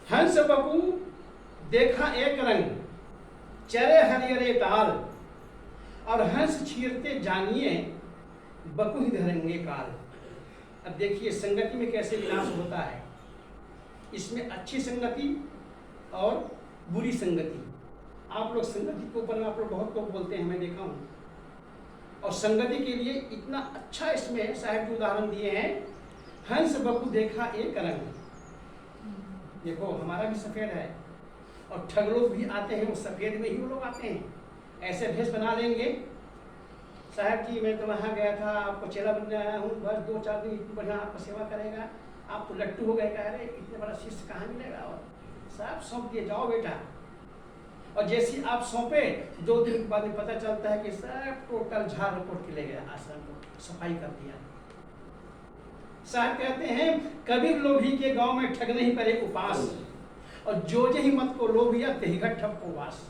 हंस बपू देखा एक रंग, चरे हरियरे ताल, और हंस छीरते जानिए बपू ही धरेंगे काल। अब देखिए संगति में कैसे विनाश होता है। इसमें अच्छी संगति और बुरी संगति। आप लोग संगति के ऊपर आप लोग बहुत लोग बोलते हैं, मैं देखा हूँ। और संगति के लिए इतना अच्छा इसमें साहिब के उदाहरण दिए हैं। हंस बपू देखा एक रंग, देखो हमारा भी सफेद है, और ठग लोग भी आते हैं, वो सफेद में ही वो लोग आते हैं, ऐसे भेष बना लेंगे। साहब जी मैं तो वहाँ गया था, आपको चेला बनने आया हूँ, बस 2-4 दिन इतनी बढ़िया आपको सेवा करेगा, आप तो लट्टू हो गए, कह रहे इतने बड़ा शिष्य कहाँ मिलेगा। और साहब सौंप दिए, जाओ बेटा। और जैसे आप सौंपे 2 दिन के बाद में पता चलता है कि सब टोटल झाड़ रिपोर्ट के ले गया, आश्रम को सफाई कर दिया। साहब कहते हैं कबीर लोभी के गांव में ठग नहीं करे उपास, और जो जही मत को लोभिया तेहि घट ठप वास।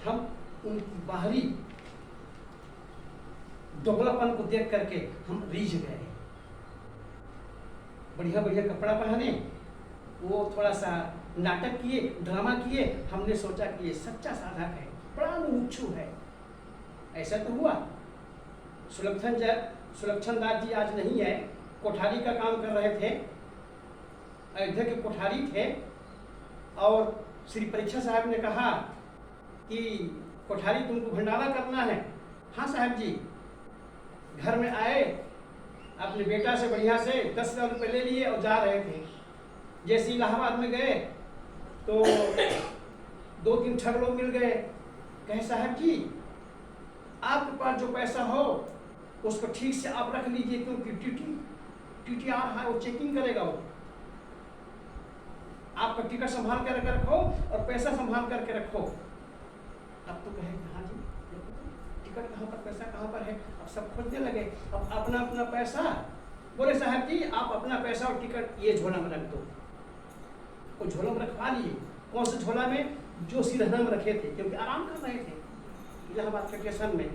हम उनकी बाहरी दोगलापन को देख करके हम रीझ गए। बढ़िया बढ़िया कपड़ा पहने, वो थोड़ा सा नाटक किए, ड्रामा किए, हमने सोचा कि ये सच्चा साधक है, बड़ा मुमुक्षु है। ऐसा तो हुआ। सुलक्षण दास जी आज नहीं है, कोठारी का काम कर रहे थे, अयोध्या के कोठारी थे। और श्री परीक्षा साहब ने कहा कि कोठारी तुमको भंडारा करना है। हाँ साहब जी। घर में आए, अपने बेटा से बढ़िया से 10,000 रुपये ले लिए और जा रहे थे। जैसे इलाहाबाद में गए तो 2-3 ठग लोग मिल गए। कहे साहब जी आपके पास जो पैसा हो उसको ठीक से आप रख लीजिए, क्योंकि टीटी आ रहा है, वो चेकिंग करेगा। वो आपका टिकट संभाल कर रखो और पैसा संभाल करके रखो। अब तो कहे हाँ जी टिकट कहाँ पर, पैसा कहाँ पर है। अब सब खोजने लगे, अब अपना अपना पैसा। बोले साहब जी आप अपना पैसा और टिकट ये झोला में रख दो। वो झोला में रखवा लिए। कौन से झोला में? जो सिरहना में रखे थे, क्योंकि आराम कर रहे थे इलाहाबाद के स्टेशन में।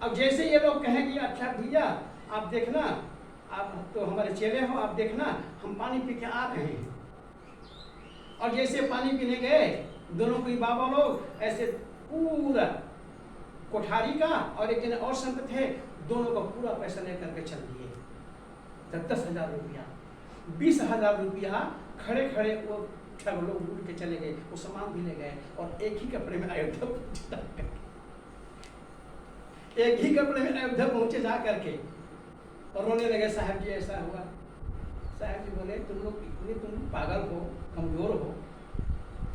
अब जैसे ये लोग कहेंगे अच्छा भैया आप देखना, आप तो हमारे चेले हो, आप देखना हम पानी पी के आ रहे हैं। और जैसे पानी पीने गए, दोनों कोई बाबा लोग ऐसे पूरा कोठारी का और एक जने और संत थे, दोनों का पूरा पैसा लेकर के चल दिए। 10,000 रुपया, 20,000 रुपया खड़े खड़े वो ठग लोग उड़ के चले गए। वो सामान भी ले गए और एक ही कपड़े में अयोध्या पहुंचे, एक ही कपड़े में अयोध्या पहुंचे जा करके, और रोने लगे साहब जी ऐसा हुआ। साहब जी बोले तुम लोग इतने तुम पागल हो, कमजोर हो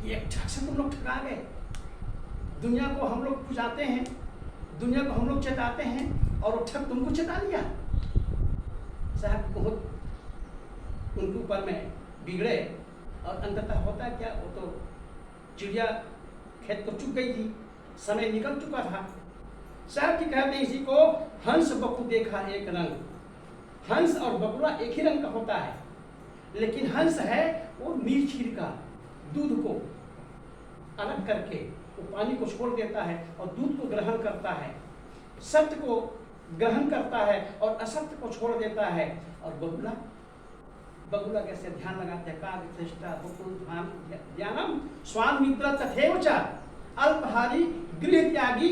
कि एक ठग से तुम लोग ठगा गए। दुनिया को हम लोग पुजाते हैं, दुनिया को हम लोग चेताते हैं, और वो ठग तुमको चेता दिया। साहब बहुत उनके ऊपर में बिगड़े, और अंततः होता क्या, वो तो चिड़िया खेत को चुक गई थी, समय निकल चुका था। साहब जी कहते हैं इसी को हंस बपू देखा एक रंग। हंस और बगुला एक ही रंग का होता है, लेकिन हंस है वो नीर छीर का, दूध को अलग करके वो पानी को छोड़ देता है और दूध को ग्रहण करता है, सत्य को ग्रहण करता है और असत्य को छोड़ देता है। और बगुला कैसे ध्यान लगाते हैं, ध्यानम स्वान मित्र तथेव च अल्पहारी गृह त्यागी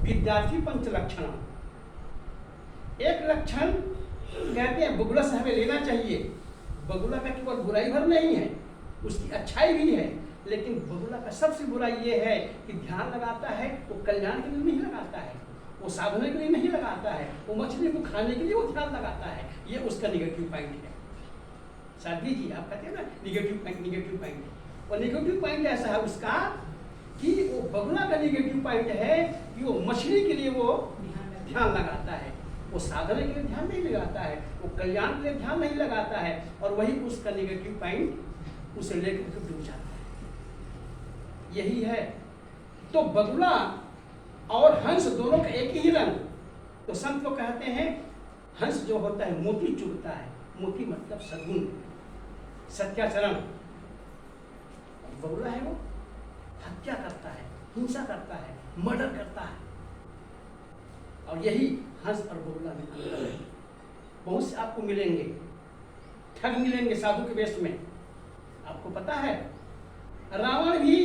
विद्यार्थी पंच लक्षण। एक लक्षण कहते हैं बगुला से हमें लेना चाहिए। बगुला का केवल बुराई भर नहीं है, उसकी अच्छाई भी है, लेकिन बगुला का सबसे बुराई ये है कि ध्यान लगाता है वो कल्याण के लिए नहीं लगाता है, वो साधने के लिए नहीं लगाता है, वो मछली को खाने के लिए वो ध्यान लगाता है। ये उसका निगेटिव पॉइंट है। साध्वी जी आप कहते हैं ना निगेटिव पॉइंट, और निगेटिव पॉइंट ऐसा है उसका कि वो बगुला का निगेटिव पॉइंट है कि वो मछली के लिए वो ध्यान लगाता है, वो साधने के लिए ध्यान नहीं लगाता है, वो कल्याण के लिए ध्यान नहीं लगाता है, और वही उसका निगेटिव पॉइंट उसे लेकर के डूब जाता है। यही है। तो बगुला और हंस दोनों का एक ही रंग। तो संत लोग कहते हैं हंस जो होता है मोती चुगता है, मोती मतलब सद्गुण, सत्याचरण। बगुला है वो हत्या करता है, हिंसा करता है, मर्डर करता है। और यही हंस और बगुला में अंतर है। बहुत से आपको मिलेंगे ठग मिलेंगे साधु के वेश में। आपको पता है रावण भी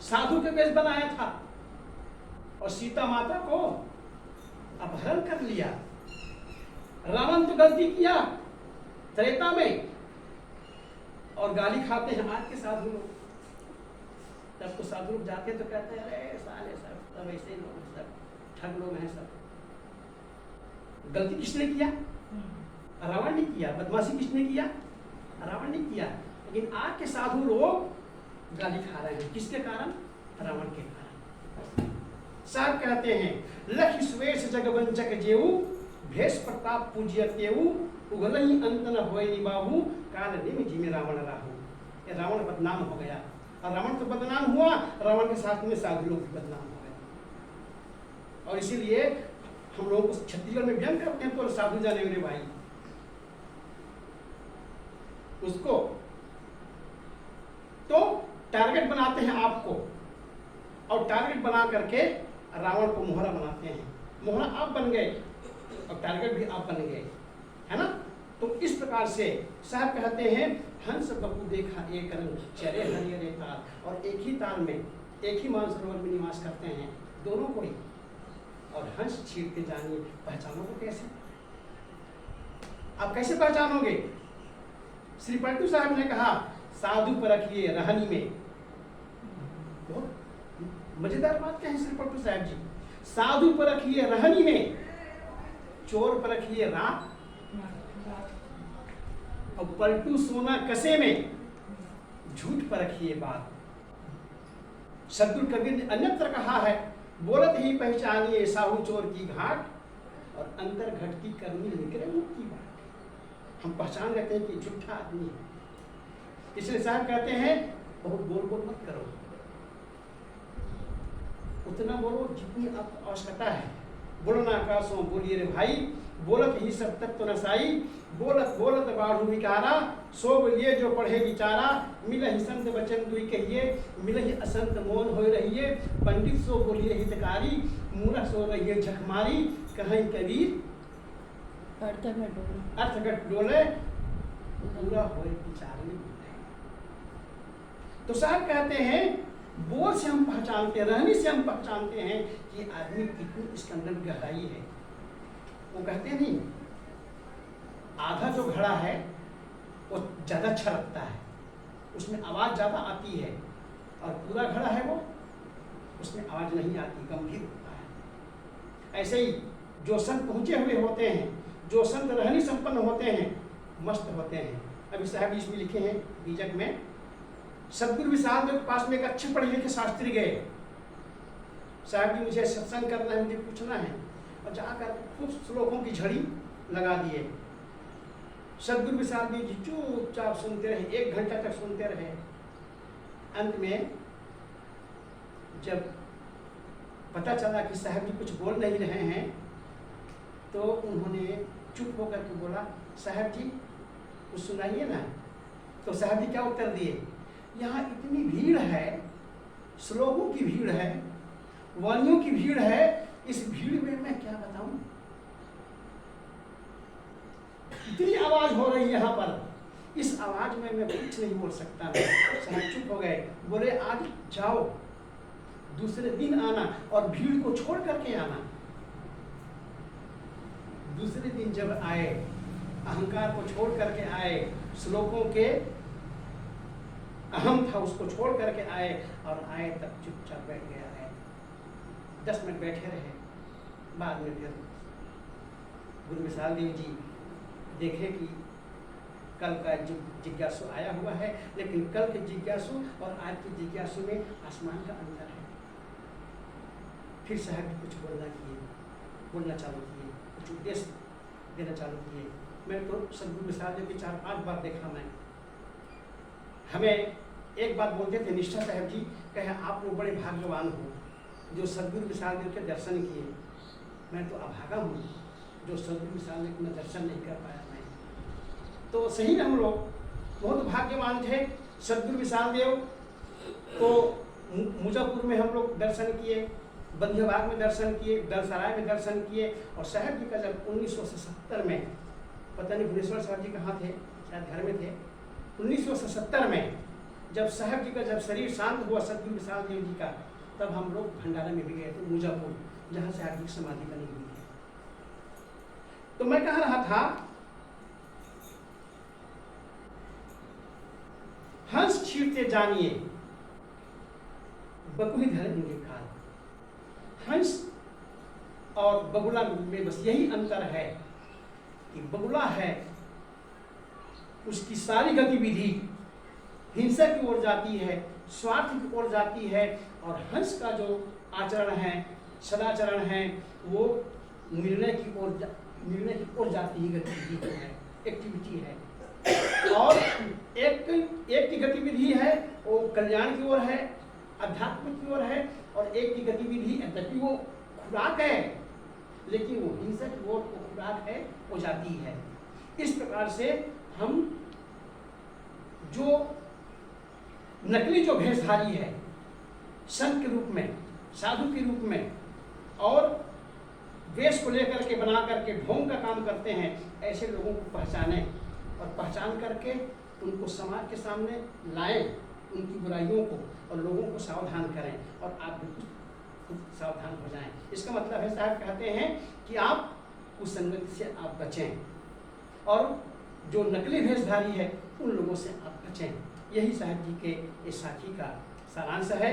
साधु के वेश बनाया था और सीता माता को अपहरण कर लिया। रावण तो गलती किया त्रेता में और गाली खाते हैं आज के साधु लोग। जब तो साधु लोग जाते तो कहते हैं अरे साले सब ऐसे लोग, सब ठग लोग हैं सब। गलती किसने किया? रावण ने किया। बदमाशी किसने किया? रावण ने किया। लेकिन आज के साधु लोग गाली खा रहे हैं किसके कारण? रावण के कारण। साहब कहते हैं लख स्वेश जगवंचक जेऊ भेष प्रताप पूज्यतेऊ उगलहि अंत न होय निबाहु काल निम जी में रावण राहु। ये रावण बदनाम हो गया और रावण तो बदनाम हुआ, रावण के साथ में साधु लोग भी बदनाम हो गए। और इसीलिए हम लोगों को छत्तीसगढ़ में व्यंग करते हैं तो साधु जाने मेरे भाई उसको तो टारगेट बनाते हैं आपको और टारगेट बना करके रावण को मोहरा बनाते हैं। मोहरा आप बन गए और टारगेट भी आप बन गए, है ना। तो इस प्रकार से साहब कहते हैं हंस बपू देखा एक रंग चरे हरिहरे ताल। और एक ही ताल में एक ही मानसरोवर में निवास करते हैं दोनों को ही। और हंस छींटते जानिए पहचानोगे कैसे? आप कैसे पहचानोगे? श्री पलटू साहब ने कहा साधु परखिए रहनी में। बहुत मजेदार बात कहें श्री पलटू साहब जी। साधु परखिए रहनी में, चोर परखिए रात, और पलटू सोना कसे में, झूठ परखिए बात। सद्गुरु कबीर ने अन्यत्र कहा है बोलत ही पहचानिए साहू चोर की घाट और अंतर घटती करनी निकले मुख की बात। हम पहचान लेते हैं कि झूठा आदमी है। इसलिए साहब कहते हैं बहुत बोल बोल मत करो, उतना बोलो जितनी आपको आवश्यकता है। बोलना आकाशों बोलिए रे भाई, बोलत ही सब तत्व नसाई, बोलत बोलत बाढ़ू विकारा, सो बोलिए जो पढ़े विचारा, मिलहि संत वचन दुई कहिए, मिलहि असंत मौन होय रहिए, पंडित सो बोलिए हितकारी, मूर्ख सो रहिए झकमारी, कहीं कबीर अर्थघट डोले, पूरा होय विचार में। तो साहब कहते हैं बोल से हम पहचानते हैं, रहने से हम पहचानते हैं कि आदमी कितनी इसके अंदर गहराई है। वो कहते नहीं आधा जो घड़ा है वो ज्यादा छलकता है, उसमें आवाज ज्यादा आती है, और पूरा घड़ा है वो उसमें आवाज नहीं आती, गंभीर होता है। ऐसे ही जो संत पहुंचे हुए होते हैं, जो संत रहनी संपन्न होते हैं, मस्त होते हैं। अभी साहब इसमें लिखे हैं बीजक में, सदगुरु विशाल देव के पास में एक अच्छे पढ़े लिखे शास्त्री गए। साहब जी मुझे सत्संग करना है, मुझे पूछना है, और जाकर खूब श्लोकों की झड़ी लगा दिए। सदगुरु विशाल देव जी चुपचाप सुनते रहे, 1 घंटा तक सुनते रहे। अंत में जब पता चला कि साहब जी कुछ बोल नहीं रहे हैं, तो उन्होंने चुप होकर के बोला साहब जी कुछ सुनाइए ना। तो साहब जी क्या उत्तर दिए, यहाँ इतनी भीड़ है, श्लोकों की भीड़ है, वाणियों की भीड़ है, इस भीड़ में मैं क्या बताऊं, इतनी आवाज हो रही है यहाँ पर, इस आवाज में मैं कुछ नहीं बोल सकता। साहब चुप हो गए, बोले आज जाओ, दूसरे दिन आना और भीड़ को छोड़ करके आना। दूसरे दिन जब आए, अहंकार को छोड़ करके आए, श्लोकों के अहम था उसको छोड़ करके आए, और आए तब चुपचाप बैठ गया है। 10 मिनट बैठे रहे, बाद में फिर गुरु विशाल देव जी देखे कि कल का जिज्ञासु आया हुआ है, लेकिन कल के जिज्ञासु और आज के जिज्ञासु में आसमान का अंतर है। फिर साहब कुछ बोलना चालू किए, कुछ उद्देश्य देना चालू किए। मैं तो सदगुरु विशाल देव की 4-5 बार देखा। मैं हमें एक बात बोलते थे निष्ठा साहब जी, कहे आप लोग बड़े भाग्यवान हो जो सदगुरु विशाल देव के दर्शन किए। मैं तो अभागा हूँ जो सदगुरु विशाल देव का दर्शन नहीं कर पाया। मैं तो सही में हम लोग बहुत भाग्यवान थे। सदगुरु विशाल देव को मुजफ्फरपुर में हम लोग दर्शन किए, बंधेबाग में दर्शन किए, दलसराय में दर्शन किए, और साहब जी का जब 1970 में, पता नहीं भुवनेश्वर साहब जी कहाँ थे, शायद घर में थे। 1977 में जब साहब जी का जब शरीर शांत हुआ सतगुरु विशाल देव जी का, तब हम लोग भंडारा में भी गए थे, मुजफ्फरपुर, जहाँ साहब जी की समाधि बनी हुई है। तो मैं कह रहा था, हंस छीरते जानिए बकुली धरेंगे काल। हंस और बगुला में बस यही अंतर है कि बगुला है, उसकी सारी गतिविधि हिंसा की ओर जाती है, स्वार्थ की ओर जाती है, और हंस का जो आचरण है, सदाचरण है, वो निर्णय की ओर जाती है, गतिविधि जो है, एक्टिविटी है। और एक की गतिविधि है वो कल्याण की ओर है, अध्यात्म की ओर है, और एक की गतिविधि यद्यपि वो खुराक है, लेकिन वो हिंसा की ओर वो खुराक है, हो जाती है। इस प्रकार से हम जो नकली जो भेषधारी है, संत के रूप में, साधु के रूप में, और वेश को लेकर के बना करके ढोंग का काम करते हैं, ऐसे लोगों को पहचानें और पहचान करके उनको समाज के सामने लाएं, उनकी बुराइयों को, और लोगों को सावधान करें, और आप भी खुद सावधान हो जाएं। इसका मतलब है, साहब कहते हैं कि आप उस संगति से आप बचें, और जो नकली भेषधारी है उन लोगों से आप बचें। यही साहब जी के इस साखी का सारांश है।